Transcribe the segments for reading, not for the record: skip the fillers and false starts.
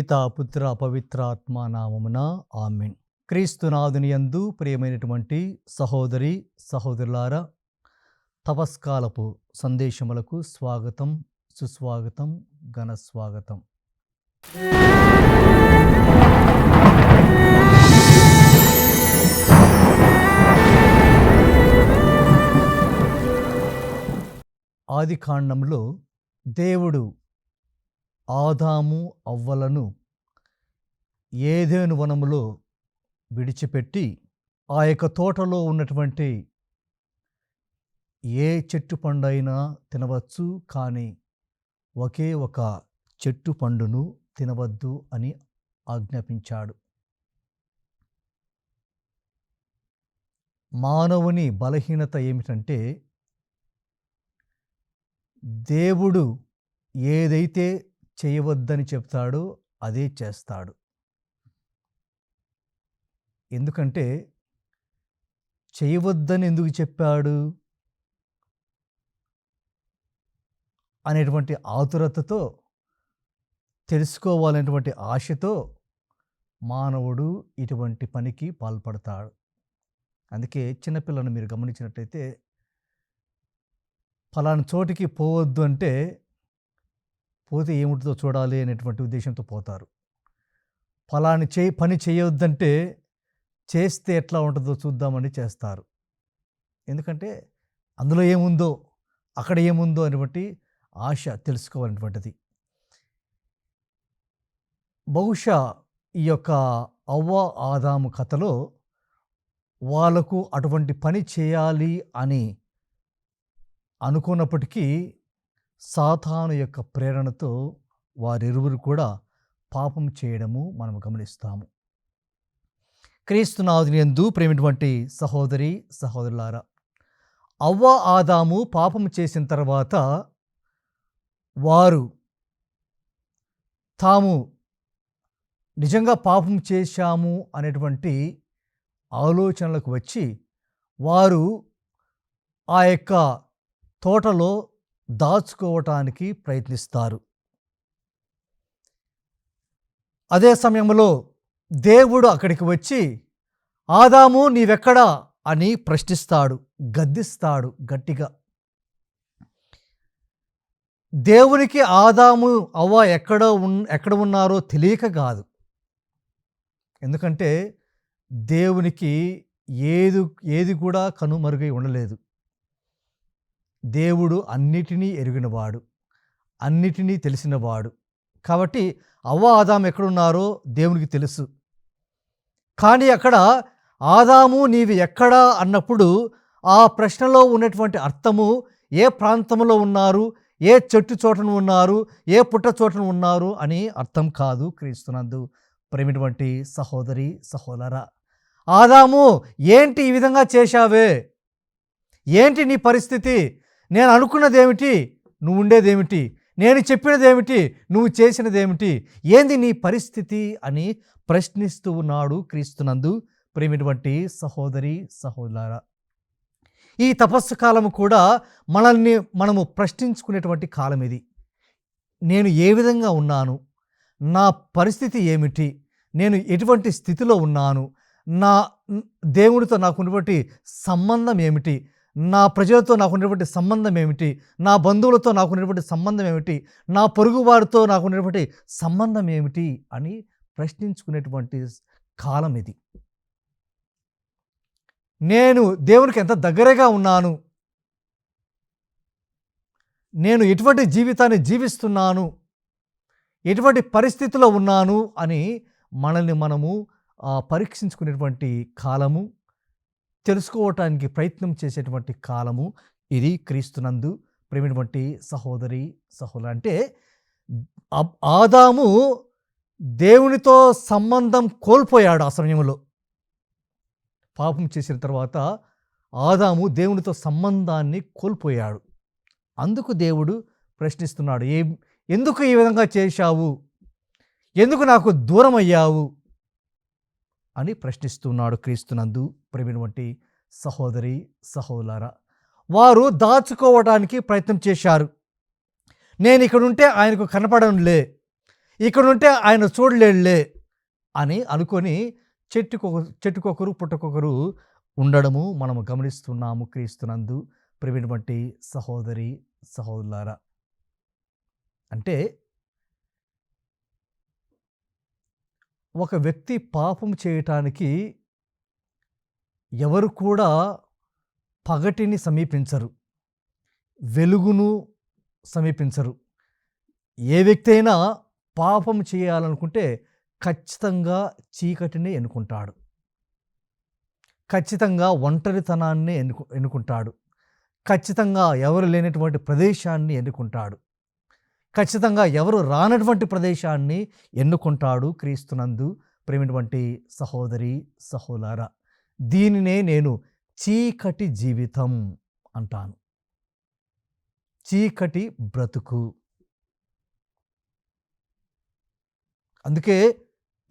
పితా పుత్ర పవిత్రాత్మ నామమున ఆమేన్. క్రీస్తునాథుని యందు ప్రియమైనటువంటి సహోదరి సహోదరులారా, తపస్కాలపు సందేశములకు స్వాగతం, సుస్వాగతం, ఘన స్వాగతం. ఆదికాండంలో దేవుడు ఆదాము అవ్వలను ఏదెను వనములో విడిచిపెట్టి ఆ యొక్క తోటలో ఉన్నటువంటి ఏ చెట్టు పండు అయినా తినవచ్చు, కానీ ఒకే ఒక చెట్టు పండును తినవద్దు అని ఆజ్ఞాపించాడు. మానవుని బలహీనత ఏమిటంటే, దేవుడు ఏదైతే చేయవద్దని చెప్తాడో అదే చేస్తాడు. ఎందుకంటే చేయవద్దని ఎందుకు చెప్పాడు అనేటువంటి ఆతురతతో, తెలుసుకోవాలనేటువంటి ఆశతో మానవుడు ఇటువంటి పనికి పాల్పడతాడు. అందుకే చిన్నపిల్లను మీరు గమనించినట్లయితే, ఫలానా చోటికి పోవద్దు అంటే పోతే ఏముంటుందో చూడాలి అనేటువంటి ఉద్దేశంతో పోతారు. ఫలాని పని చేయొద్దంటే చేస్తే ఎట్లా ఉంటుందో చూద్దామని చేస్తారు. ఎందుకంటే అందులో ఏముందో, అక్కడ ఏముందో అనేటువంటి ఆశ తెలుసుకోవాలనేటువంటిది. బహుశా ఈ యొక్క అవ్వ ఆదాము కథలో వాళ్ళకు అటువంటి పని చేయాలి అని అనుకున్నప్పటికీ సాతాను యొక్క ప్రేరణతో వారిరువురు కూడా పాపం చేయడము మనం గమనిస్తాము. క్రీస్తునాథుని యందు ప్రేమైనటువంటి సహోదరి సహోదరులారా, అవ్వ ఆదాము పాపం చేసిన తర్వాత వారు తాము నిజంగా పాపం చేశాము అనేటువంటి ఆలోచనలకు వచ్చి వారు ఆ యొక్క తోటలో దాచుకోవటానికి ప్రయత్నిస్తారు. అదే సమయంలో దేవుడు అక్కడికి వచ్చి, ఆదాము నీవెక్కడా అని ప్రశ్నిస్తాడు, గద్దిస్తాడు గట్టిగా. దేవునికి ఆదాము అవ్వ ఎక్కడ ఉన్నారో తెలియక కాదు. ఎందుకంటే దేవునికి ఏది కూడా కనుమరుగై ఉండలేదు. దేవుడు అన్నిటినీ ఎరిగినవాడు, అన్నిటినీ తెలిసినవాడు. కాబట్టి అవ్వ ఆదాము ఎక్కడున్నారో దేవునికి తెలుసు. కానీ అక్కడ ఆదాము నీవు ఎక్కడా అన్నప్పుడు ఆ ప్రశ్నలో ఉన్నటువంటి అర్థము ఏ ప్రాంతంలో ఉన్నారు, ఏ చెట్టు చోటను ఉన్నారు, ఏ పుట్ట చోటను ఉన్నారు అని అర్థం కాదు. క్రీస్తునందు ప్రేమైనటువంటి సహోదరి సహోదరా, ఆదాము ఏంటి ఈ విధంగా చేశావే, ఏంటి నీ పరిస్థితి, నేను అనుకున్నదేమిటి, నువ్వు ఉండేదేమిటి, నేను చెప్పినదేమిటి, నువ్వు చేసినదేమిటి, ఏంది నీ పరిస్థితి అని ప్రశ్నిస్తూ ఉన్నాడు క్రీస్తునందు ప్రేమైనటువంటి సహోదరి సహోదరా. ఈ తపస్సు కాలము కూడా మనము ప్రశ్నించుకునేటువంటి కాలం ఇది. నేను ఏ విధంగా ఉన్నాను, నా పరిస్థితి ఏమిటి, నేను ఎటువంటి స్థితిలో ఉన్నాను, నా దేవుడితో నాకు ఉన్నటువంటి సంబంధం ఏమిటి, నా ప్రజలతో నాకు ఉన్నటువంటి సంబంధం ఏమిటి, నా బంధువులతో నాకు ఉన్నటువంటి సంబంధం ఏమిటి, నా పొరుగువారితో నాకు ఉన్నటువంటి సంబంధం ఏమిటి అని ప్రశ్నించుకునేటువంటి కాలం ఇది. నేను దేవునికి ఎంత దగ్గరగా ఉన్నాను, నేను ఎటువంటి జీవితాన్ని జీవిస్తున్నాను, ఎటువంటి పరిస్థితిలో ఉన్నాను అని మనల్ని మనము పరీక్షించుకునేటువంటి కాలము, తెలుసుకోవటానికి ప్రయత్నం చేసేటువంటి కాలము ఇది. క్రీస్తునందు ప్రేమైనటువంటి సహోదరి సహోదరు, అంటే ఆదాము దేవునితో సంబంధం కోల్పోయాడు. ఆ సమయంలో పాపం చేసిన తర్వాత ఆదాము దేవునితో సంబంధాన్ని కోల్పోయాడు. అందుకు దేవుడు ప్రశ్నిస్తున్నాడు, ఎందుకు ఈ విధంగా చేశావు, ఎందుకు నాకు దూరం అయ్యావు అని ప్రశ్నిస్తున్నాడు. క్రీస్తునందు ప్రేమైనటువంటి సహోదరి సహోదరులారా, వారు దాచుకోవడానికి ప్రయత్నం చేశారు. నేను ఇక్కడ ఉంటే ఆయనకు కనపడంలే, ఇక్కడ ఉంటే ఆయన చూడలేడులే అని అనుకొని చెట్టుకొకరు పుట్టకొకరు ఉండడము మనము గమనిస్తున్నాము. క్రీస్తునందు ప్రియమైనటువంటి సహోదరి సహోదరులారా, అంటే ఒక వ్యక్తి పాపం చేయటానికి ఎవరు కూడా పగటిని సమీపించరు, వెలుగును సమీపించరు. ఏ వ్యక్తి అయినా పాపం చేయాలనుకుంటే ఖచ్చితంగా చీకటిని ఎన్నుకుంటాడు, ఖచ్చితంగా ఒంటరితనాన్ని ఎన్నుకుంటాడు, ఖచ్చితంగా ఎవరు లేనటువంటి ప్రదేశాన్ని ఎన్నుకుంటాడు, ఖచ్చితంగా ఎవరు రానటువంటి ప్రదేశాన్ని ఎన్నుకుంటాడు. క్రీస్తునందు ప్రేమైనటువంటి సహోదరి సహోదరా, దీనినే నేను చీకటి జీవితం అంటాను, చీకటి బ్రతుకు. అందుకే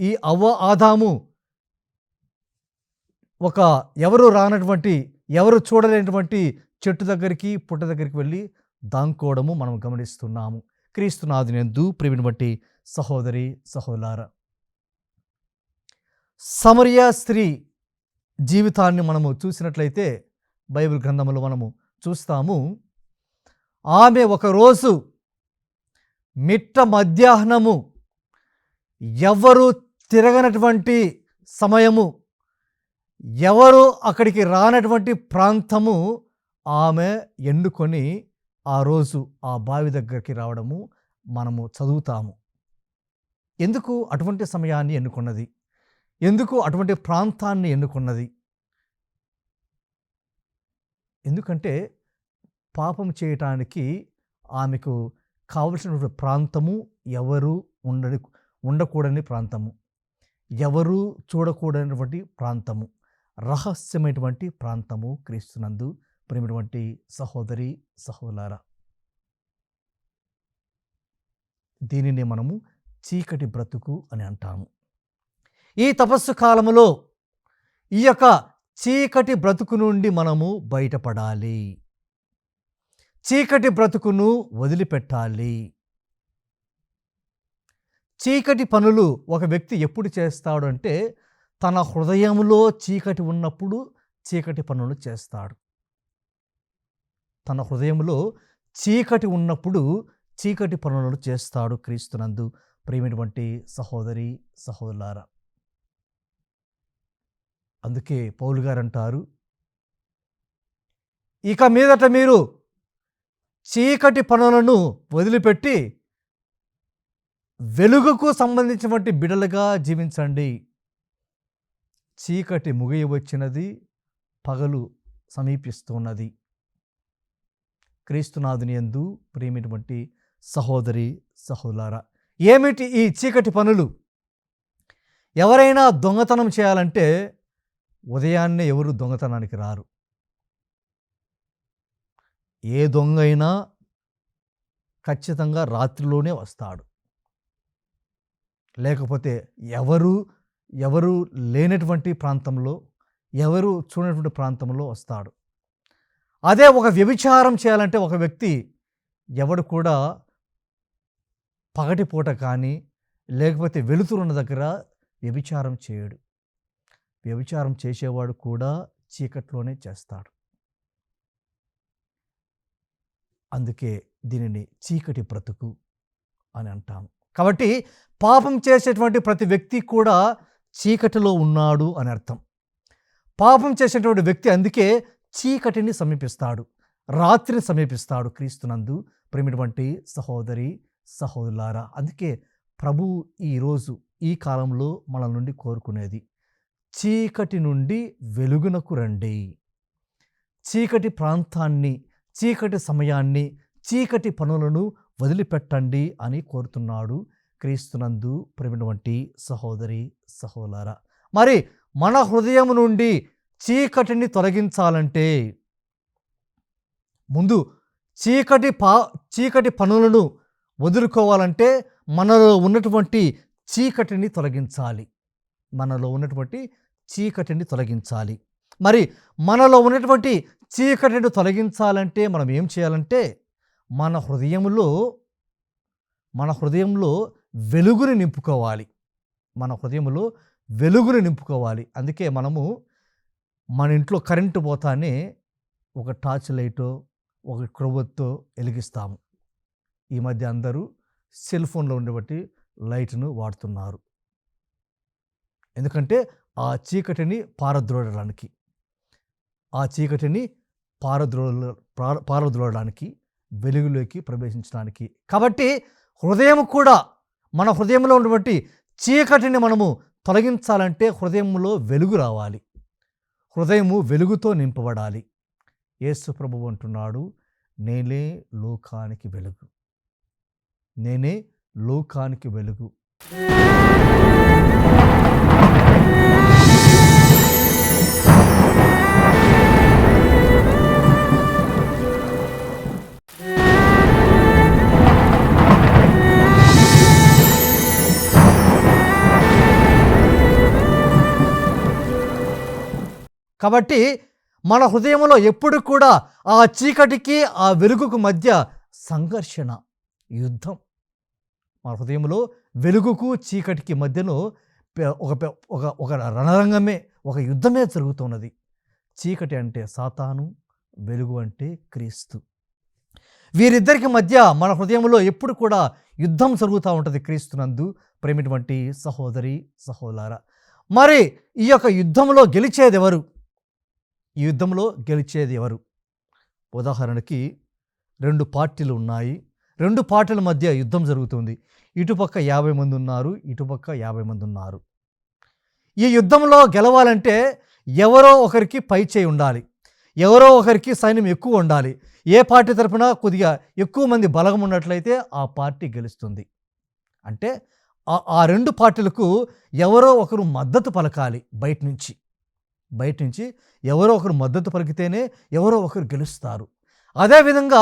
ఈ అవ్వ ఆదాము ఒక ఎవరు రానటువంటి, ఎవరు చూడలేనటువంటి చెట్టు దగ్గరికి పుట్ట దగ్గరికి వెళ్ళి దాంకోవడము మనం గమనిస్తున్నాము. క్రీస్తునాథునందు ప్రియమైనటువంటి సహోదరి సహోదరులారా, సమరయ స్త్రీ జీవితాన్ని మనము చూసినట్లయితే బైబిల్ గ్రంథంలో మనము చూస్తాము. ఆమె ఒకరోజు మిట్ట మధ్యాహ్నము, ఎవరు తిరగనటువంటి సమయము, ఎవరు అక్కడికి రానటువంటి ప్రాంతము ఆమె ఎన్నుకొని ఆ రోజు ఆ బావి దగ్గరికి రావడము మనము చదువుతాము. ఎందుకు అటువంటి సమయాన్ని ఎన్నుకున్నది? ఎందుకు అటువంటి ప్రాంతాన్ని ఎన్నుకున్నది? ఎందుకంటే పాపం చేయటానికి ఆమెకు కావలసినటువంటి ప్రాంతము ఎవరు ఉండకూడని ప్రాంతము, ఎవరు చూడకూడనటువంటి ప్రాంతము, రహస్యమైనటువంటి ప్రాంతము. క్రీస్తునందు ప్రియమైనటువంటి సహోదరి సహోదరులారా, దీనిని మనము చీకటి బ్రతుకు అని అంటాము. ఈ తపస్సు కాలములో ఈ యొక్క చీకటి బ్రతుకు నుండి మనము బయటపడాలి, చీకటి బ్రతుకును వదిలిపెట్టాలి. చీకటి పనులు ఒక వ్యక్తి ఎప్పుడు చేస్తాడు అంటే, తన హృదయంలో చీకటి ఉన్నప్పుడు చీకటి పనులు చేస్తాడు. తన హృదయంలో చీకటి ఉన్నప్పుడు చీకటి పనులను చేస్తాడు. క్రీస్తునందు ప్రియమైనటువంటి సహోదరి సహోదరులారా, అందుకే పౌలు గారు అంటారు, ఇక మీదట మీరు చీకటి పనులను వదిలిపెట్టి వెలుగుకు సంబంధించినటువంటి బిడలుగా జీవించండి. చీకటి ముగియవచ్చినది, పగలు సమీపిస్తున్నది. క్రీస్తునాథుని యందు ప్రియమైనటువంటి సహోదరి సహోదరులారా, ఏమిటి ఈ చీకటి పనులు? ఎవరైనా దొంగతనం చేయాలంటే ఉదయాన్నే ఎవరు దొంగతనానికి రారు. ఏ దొంగ అయినా ఖచ్చితంగా రాత్రిలోనే వస్తాడు, లేకపోతే ఎవరు లేనటువంటి ప్రాంతంలో, ఎవరు చూడనటువంటి ప్రాంతంలో వస్తాడు. అదే ఒక వ్యభిచారం చేయాలంటే ఒక వ్యక్తి ఎవడు కూడా పగటిపూట కానీ లేకపోతే వెలుతురున్న దగ్గర వ్యభిచారం చేయడు. వ్యభిచారం చేసేవాడు కూడా చీకట్లోనే చేస్తాడు. అందుకే దీనిని చీకటి బ్రతుకు అని అంటాము. కాబట్టి పాపం చేసేటువంటి ప్రతి వ్యక్తి కూడా చీకటిలో ఉన్నాడు అని అర్థం. పాపం చేసేటువంటి వ్యక్తి అందుకే చీకటిని సమీపిస్తాడు, రాత్రిని సమీపిస్తాడు. క్రీస్తునందు ప్రియమైనటువంటి సహోదరి సహోదరులారా, అందుకే ప్రభు ఈరోజు ఈ కాలంలో మన నుండి కోరుకునేది, చీకటి నుండి వెలుగునకు రండి. చీకటి ప్రాంతాన్ని, చీకటి సమయాన్ని, చీకటి పనులను వదిలిపెట్టండి అని కోరుతున్నాడు. క్రీస్తునందు ప్రియమైనటువంటి సహోదరి సహోదరులారా, మరి మన హృదయం నుండి చీకటిని తొలగించాలంటే ముందు చీకటి పనులను వదులుకోవాలంటే మనలో ఉన్నటువంటి చీకటిని తొలగించాలి. మనలో ఉన్నటువంటి చీకటిని తొలగించాలి. మరి మనలో ఉన్నటువంటి చీకటిని తొలగించాలంటే మనం ఏం చేయాలంటే మన హృదయంలో వెలుగుని నింపుకోవాలి. మన హృదయంలో వెలుగుని నింపుకోవాలి. అందుకే మనము మన ఇంట్లో కరెంటు పోతానే ఒక టార్చ్ లైటో, ఒక క్రొవ్వొత్తో వెలిగిస్తాము. ఈ మధ్య అందరూ సెల్ ఫోన్లో ఉండబట్టి లైట్ను వాడుతున్నారు. ఎందుకంటే ఆ చీకటిని పారద్రోలడానికి, ఆ చీకటిని పారద్రోలడానికి, వెలుగులోకి ప్రవేశించడానికి. కాబట్టి హృదయం కూడా, మన హృదయంలో ఉన్నటువంటి చీకటిని మనము తొలగించాలంటే హృదయంలో వెలుగు రావాలి. హృదయము వెలుగుతో నింపబడాలి. యేసు ప్రభువు అంటున్నాడు, నేనే లోకానికి వెలుగు, నేనే లోకానికి వెలుగు. కాబట్టి మన హృదయంలో ఎప్పుడు కూడా ఆ చీకటికి ఆ వెలుగుకు మధ్య సంఘర్షణ, యుద్ధం. మన హృదయంలో వెలుగుకు చీకటికి మధ్యలో ఒక రణరంగమే, ఒక యుద్ధమే జరుగుతున్నది. చీకటి అంటే సాతాను, వెలుగు అంటే క్రీస్తు. వీరిద్దరికి మధ్య మన హృదయంలో ఎప్పుడు కూడా యుద్ధం జరుగుతూ ఉంటుంది. క్రీస్తునందు ప్రేమిటువంటి సహోదరి సహోదరా, మరి ఈ యొక్క యుద్ధంలో గెలిచేది ఎవరు? ఈ యుద్ధంలో గెలిచేది ఎవరు? ఉదాహరణకి 2 పార్టీలు ఉన్నాయి. 2 పార్టీల మధ్య యుద్ధం జరుగుతుంది. ఇటుపక్క 50 మంది ఉన్నారు, ఇటుపక్క 50 మంది ఉన్నారు. ఈ యుద్ధంలో గెలవాలంటే ఎవరో ఒకరికి పై చేయి ఉండాలి, ఎవరో ఒకరికి సైన్యం ఎక్కువ ఉండాలి. ఏ పార్టీ తరపున కొద్దిగా ఎక్కువ మంది బలగం ఉన్నట్లయితే ఆ పార్టీ గెలుస్తుంది. అంటే ఆ 2 పార్టీలకు ఎవరో ఒకరు మద్దతు పలకాలి. బయట నుంచి ఎవరో ఒకరు మద్దతు పలికితేనే ఎవరో ఒకరు గెలుస్తారు. అదేవిధంగా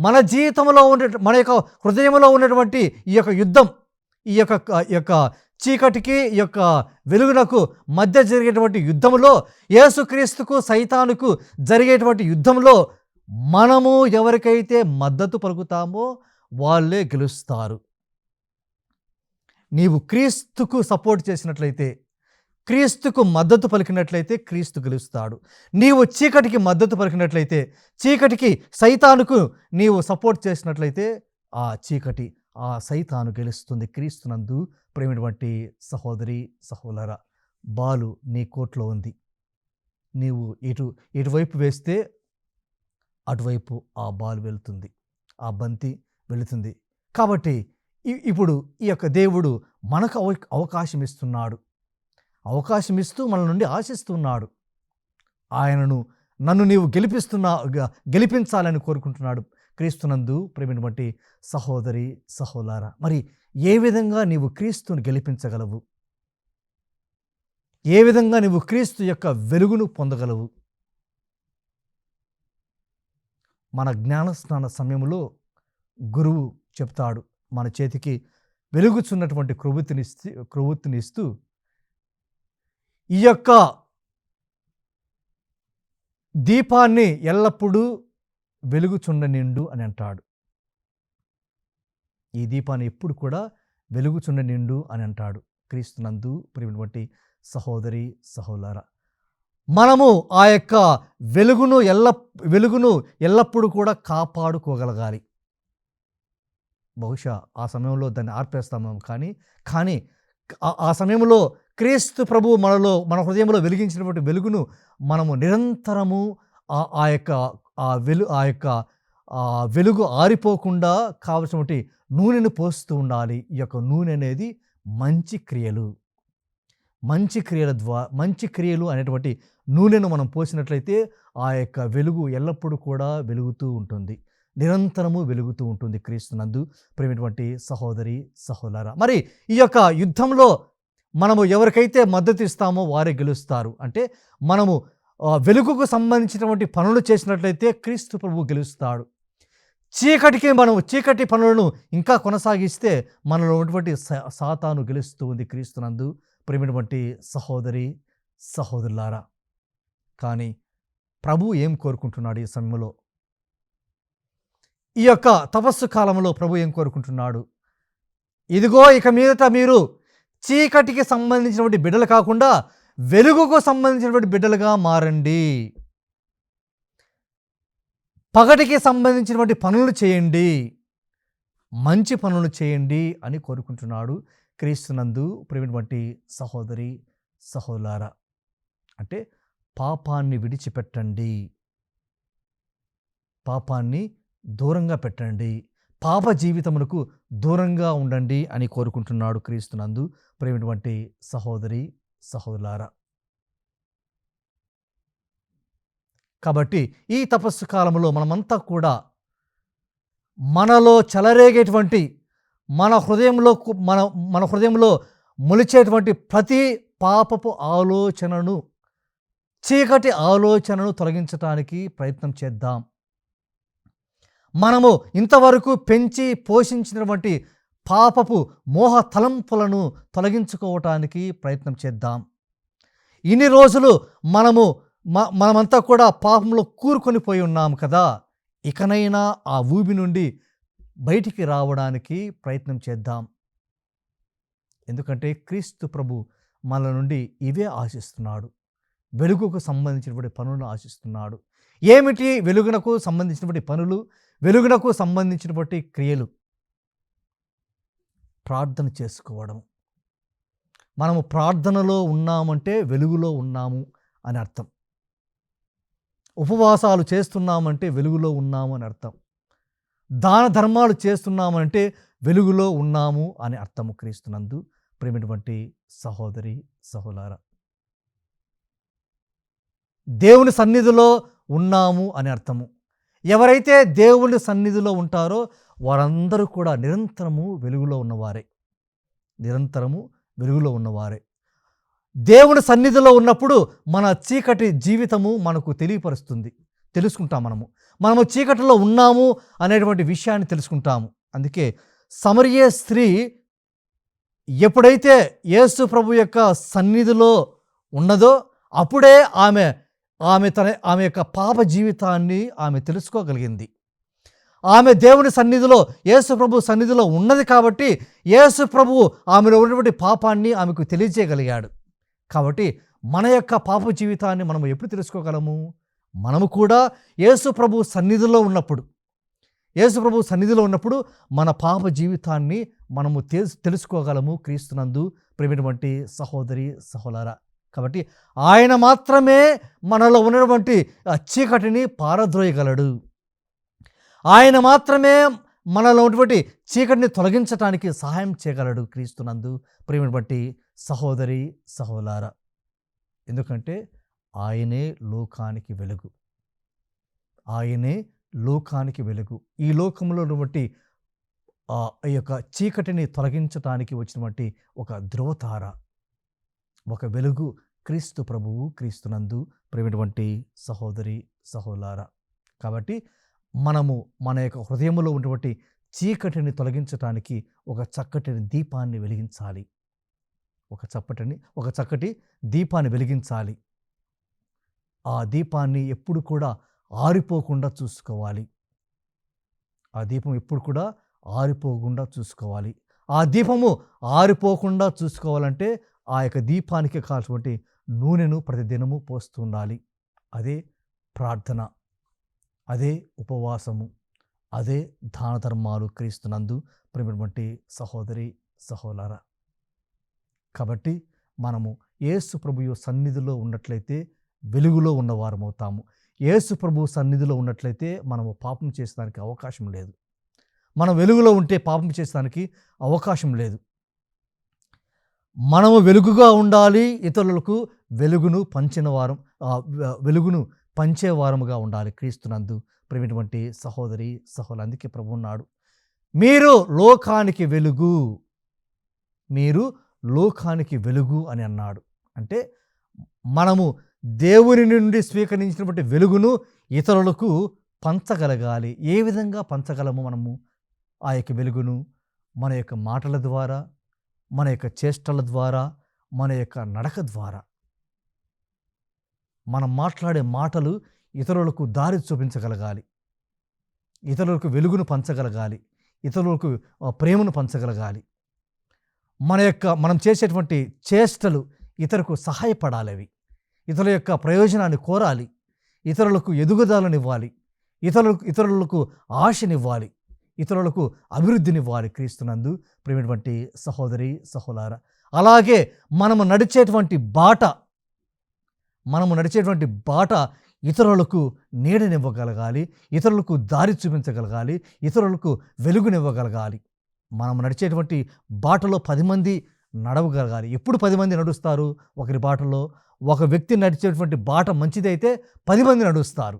మన జీవితంలో మన యొక్క హృదయంలో ఉన్నటువంటి ఈ యొక్క యుద్ధం, ఈ యొక్క చీకటికి, ఈ యొక్క వెలుగునకు మధ్య జరిగేటువంటి యుద్ధంలో, యేసుక్రీస్తుకు సైతానుకు జరిగేటువంటి యుద్ధంలో మనము ఎవరికైతే మద్దతు పలుకుతామో వాళ్ళే గెలుస్తారు. నీవు క్రీస్తుకు సపోర్ట్ చేసినట్లయితే, క్రీస్తుకు మద్దతు పలికినట్లయితే క్రీస్తు గెలుస్తాడు. నీవు చీకటికి మద్దతు పలికినట్లయితే, చీకటికి సైతానుకు నీవు సపోర్ట్ చేసినట్లయితే ఆ చీకటి, ఆ సైతాను గెలుస్తుంది. క్రీస్తునందు ప్రేమైనటువంటి సహోదరి సహోదరా, బాలు నీ కోర్టులో ఉంది. నీవు ఇటువైపు వేస్తే అటువైపు ఆ బాల్ వెళుతుంది, ఆ బంతి వెళుతుంది. కాబట్టి ఇప్పుడు ఈ యొక్క దేవుడు మనకు అవకాశం ఇస్తున్నాడు, అవకాశం ఇస్తూ మన నుండి ఆశిస్తున్నాడు. నన్ను నీవు గెలిపించాలని కోరుకుంటున్నాడు. క్రీస్తునందు ప్రేమైనటువంటి సహోదరి సహోదరా, మరి ఏ విధంగా నీవు క్రీస్తుని గెలిపించగలవు? ఏ విధంగా నీవు క్రీస్తు యొక్క వెలుగును పొందగలవు? మన జ్ఞానస్నాన సమయంలో గురువు చెప్తాడు, మన చేతికి వెలుగుచున్నటువంటి క్రొవ్వొత్తినిస్తూ ఈ యొక్క దీపాన్ని ఎల్లప్పుడూ వెలుగుచుండనిండు అని అంటాడు. ఈ దీపాన్ని ఎప్పుడు కూడా వెలుగుచుండనిండు అని అంటాడు. క్రీస్తునందు ప్రియమైనటువంటి సహోదరి సహోదరా, మనము ఆ యొక్క వెలుగును ఎల్లప్పుడూ కూడా కాపాడుకోగలగాలి. బహుశా ఆ సమయంలో దాన్ని ఆర్పేస్తాము, కానీ ఆ సమయంలో క్రీస్తు ప్రభువు మన హృదయంలో వెలిగించినటువంటి వెలుగును మనము నిరంతరము ఆ యొక్క వెలుగు ఆరిపోకుండా కావలసినటువంటి నూనెను పోస్తూ ఉండాలి. ఈ యొక్క నూనె అనేది మంచి క్రియలు అనేటువంటి నూనెను మనం పోసినట్లయితే ఆ యొక్క వెలుగు ఎల్లప్పుడూ కూడా వెలుగుతూ ఉంటుంది, నిరంతరము వెలుగుతూ ఉంటుంది. క్రీస్తునందు ప్రేమైనటువంటి సహోదరి సహోదరా, మరి ఈ యొక్క యుద్ధంలో మనము ఎవరికైతే మద్దతు ఇస్తామో వారే గెలుస్తారు. అంటే మనము వెలుగుకు సంబంధించినటువంటి పనులు చేసినట్లయితే క్రీస్తు ప్రభువు గెలుస్తాడు. చీకటి పనులను ఇంకా కొనసాగిస్తే మనలో ఉన్నటువంటి సాతాను గెలుస్తూ ఉంది. క్రీస్తునందు ప్రేమైనటువంటి సహోదరి సహోదరులారా, కానీ ప్రభు ఏం కోరుకుంటున్నాడు ఈ సమయంలో? ఈ యొక్క తపస్సు కాలంలో ప్రభు ఏం కోరుకుంటున్నాడు? ఇదిగో ఇక మీదట మీరు చీకటికి సంబంధించినటువంటి బిడ్డలు కాకుండా వెలుగుకు సంబంధించినటువంటి బిడ్డలుగా మారండి. పగటికి సంబంధించినటువంటి పనులు చేయండి, మంచి పనులు చేయండి అని కోరుకుంటున్నాడు క్రీస్తునందు ప్రియమైనటువంటి సహోదరి సహోదరులారా. అంటే పాపాన్ని విడిచిపెట్టండి, పాపాన్ని దూరంగా పెట్టండి, పాప జీవితములకు దూరంగా ఉండండి అని కోరుకుంటున్నాడు క్రీస్తునందు ప్రియమైనటువంటి సహోదరి సహోదరులారా. కాబట్టి ఈ తపస్సు కాలంలో మనమంతా కూడా మనలో చెలరేగేటువంటి మన హృదయంలో మొలిచేటువంటి ప్రతి పాపపు ఆలోచనను, చీకటి ఆలోచనను తొలగించడానికి ప్రయత్నం చేద్దాం. మనము ఇంతవరకు పెంచి పోషించినటువంటి పాపపు మోహ తలంపులను తొలగించుకోవటానికి ప్రయత్నం చేద్దాం. ఇన్ని రోజులు మనమంతా కూడా పాపంలో కూరుకొని పోయి ఉన్నాము కదా, ఇకనైనా ఆ ఊబి నుండి బయటికి రావడానికి ప్రయత్నం చేద్దాం. ఎందుకంటే క్రీస్తు ప్రభు మన నుండి ఇవే ఆశిస్తున్నాడు. వెలుగుకు సంబంధించినటువంటి పనులను ఆశిస్తున్నాడు. ఏమిటి వెలుగునకు సంబంధించినటువంటి పనులు, వెలుగునకు సంబంధించినటువంటి క్రియలు? ప్రార్థన చేసుకోవడం. మనము ప్రార్థనలో ఉన్నామంటే వెలుగులో ఉన్నాము అని అర్థం. ఉపవాసాలు చేస్తున్నామంటే వెలుగులో ఉన్నాము అని అర్థం. దాన ధర్మాలు చేస్తున్నామంటే వెలుగులో ఉన్నాము అని అర్థము క్రీస్తునందు ప్రియమైనటువంటి సహోదరి సహోదరులారా. దేవుని సన్నిధిలో ఉన్నాము అని అర్థము. ఎవరైతే దేవుని సన్నిధిలో ఉంటారో వారందరూ కూడా నిరంతరము వెలుగులో ఉన్నవారే, నిరంతరము వెలుగులో ఉన్నవారే. దేవుని సన్నిధిలో ఉన్నప్పుడు మన చీకటి జీవితము మనకు తెలియపరుస్తుంది, తెలుసుకుంటాం. మనము చీకటిలో ఉన్నాము అనేటువంటి విషయాన్ని తెలుసుకుంటాము. అందుకే సమరయ స్త్రీ ఎప్పుడైతే యేసు ప్రభు యొక్క సన్నిధిలో ఉన్నదో అప్పుడే ఆమె యొక్క పాప జీవితాన్ని ఆమె తెలుసుకోగలిగింది. ఆమె దేవుని సన్నిధిలో, యేసు ప్రభు సన్నిధిలో ఉన్నది కాబట్టి యేసు ప్రభు ఆమెలో ఉన్నటువంటి పాపాన్ని ఆమెకు తెలియజేయగలిగాడు. కాబట్టి మన యొక్క పాప జీవితాన్ని మనము ఎప్పుడు తెలుసుకోగలము? మనము కూడా యేసు ప్రభు సన్నిధిలో ఉన్నప్పుడు మన పాప జీవితాన్ని మనము తెలుసుకోగలము క్రీస్తునందు ప్రియమైనటువంటి సహోదరి సహోదరులారా. కాబట్టి ఆయన మాత్రమే మనలో ఉన్నటువంటి చీకటిని పారద్రోయగలడు. ఆయన మాత్రమే మనలో ఉన్నటువంటి చీకటిని తొలగించడానికి సహాయం చేయగలడు క్రీస్తునందు ప్రియమైనటువంటి సహోదరి సహోదరులారా. ఎందుకంటే ఆయనే లోకానికి వెలుగు, ఆయనే లోకానికి వెలుగు. ఈ లోకంలో ఉన్నటువంటి ఈ యొక్క చీకటిని తొలగించడానికి వచ్చినటువంటి ఒక ధ్రువతార, ఒక వెలుగు క్రీస్తు ప్రభువు క్రీస్తునందు ప్రియమైనటువంటి సహోదరి సహోదరులారా. కాబట్టి మనము మన యొక్క హృదయంలో ఉన్నటువంటి చీకటిని తొలగించడానికి ఒక చక్కటి దీపాన్ని వెలిగించాలి, ఒక చక్కటి దీపాన్ని వెలిగించాలి. ఆ దీపాన్ని ఎప్పుడు కూడా ఆరిపోకుండా చూసుకోవాలి. ఆ దీపం ఎప్పుడు కూడా ఆరిపోకుండా చూసుకోవాలి. ఆ దీపము ఆరిపోకుండా చూసుకోవాలంటే ఆ యొక్క దీపానికి కావాల్సినటువంటి నూనెను ప్రతిదినము పోస్తూ ఉండాలి. అదే ప్రార్థన, అదే ఉపవాసము, అదే దాన ధర్మాలు క్రీస్తునందు ప్రియమైనటువంటి సహోదరి సహోదరులారా. కాబట్టి మనము యేసు ప్రభువు సన్నిధిలో ఉన్నట్లయితే వెలుగులో ఉన్నవారమవుతాము. యేసు ప్రభు సన్నిధిలో ఉన్నట్లయితే మనము పాపం చేసేదానికి అవకాశం లేదు. మనం వెలుగులో ఉంటే పాపం చేసేదానికి అవకాశం లేదు. మనము వెలుగుగా ఉండాలి, ఇతరులకు వెలుగును పంచేవారముగా ఉండాలి క్రీస్తునందు ప్రియమైనటువంటి సహోదరి సహోదరులు. అందుకే ప్రభు ఉన్నాడు, మీరు లోకానికి వెలుగు అని అన్నాడు. అంటే మనము దేవుని నుండి స్వీకరించినటువంటి వెలుగును ఇతరులకు పంచగలగాలి. ఏ విధంగా పంచగలము మనము ఆ యొక్క వెలుగును? మన యొక్క మాటల ద్వారా, మన యొక్క చేష్టల ద్వారా, మన యొక్క నడక ద్వారా. మనం మాట్లాడే మాటలు ఇతరులకు దారి చూపించగలగాలి, ఇతరులకు వెలుగును పంచగలగాలి, ఇతరులకు ప్రేమను పంచగలగాలి. మనం చేసేటువంటి చేష్టలు ఇతరులకు సహాయపడాలి. అవి ఇతరుల యొక్క ప్రయోజనాన్ని కోరాలి, ఇతరులకు ఎదుగుదలనివ్వాలి, ఇతరులకు ఆశనివ్వాలి, ఇతరులకు అభివృద్ధినివ్వాలి. క్రీస్తునందు ప్రియమైనటువంటి సహోదరి సహోదరా, అలాగే మనము నడిచేటువంటి బాట ఇతరులకు నీడనివ్వగలగాలి, ఇతరులకు దారి చూపించగలగాలి, ఇతరులకు వెలుగునివ్వగలగాలి. మనం నడిచేటువంటి బాటలో 10 మంది నడవగలగాలి. ఎప్పుడు 10 మంది నడుస్తారు ఒకరి బాటలో? ఒక వ్యక్తి నడిచేటువంటి బాట మంచిదైతే 10 మంది నడుస్తారు.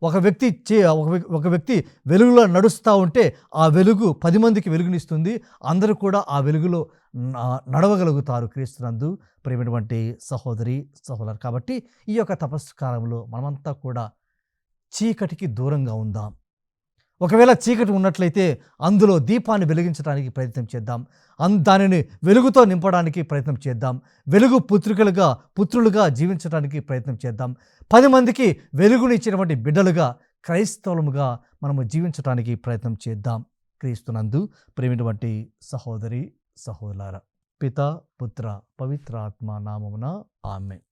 ఒక వ్యక్తి వెలుగులో నడుస్తూ ఉంటే ఆ వెలుగు 10 మందికి వెలుగునిస్తుంది. అందరూ కూడా ఆ వెలుగులో నడవగలుగుతారు. క్రీస్తునందు ప్రియమైనటువంటి సహోదరి సహోదరు, కాబట్టి ఈ యొక్క తపస్సు కాలంలో మనమంతా కూడా చీకటికి దూరంగా ఉందాం. ఒకవేళ చీకటి ఉన్నట్లయితే అందులో దీపాన్ని వెలిగించడానికి ప్రయత్నం చేద్దాం. దానిని వెలుగుతో నింపడానికి ప్రయత్నం చేద్దాం. వెలుగు పుత్రులుగా జీవించడానికి ప్రయత్నం చేద్దాం. 10 మందికి వెలుగునిచ్చినటువంటి బిడ్డలుగా, క్రైస్తవులుగా మనము జీవించడానికి ప్రయత్నం చేద్దాం. క్రీస్తునందు ప్రియమైనటువంటి సహోదరి సహోదరులారా, పిత పుత్ర పవిత్ర ఆత్మ నామమున ఆమేన్.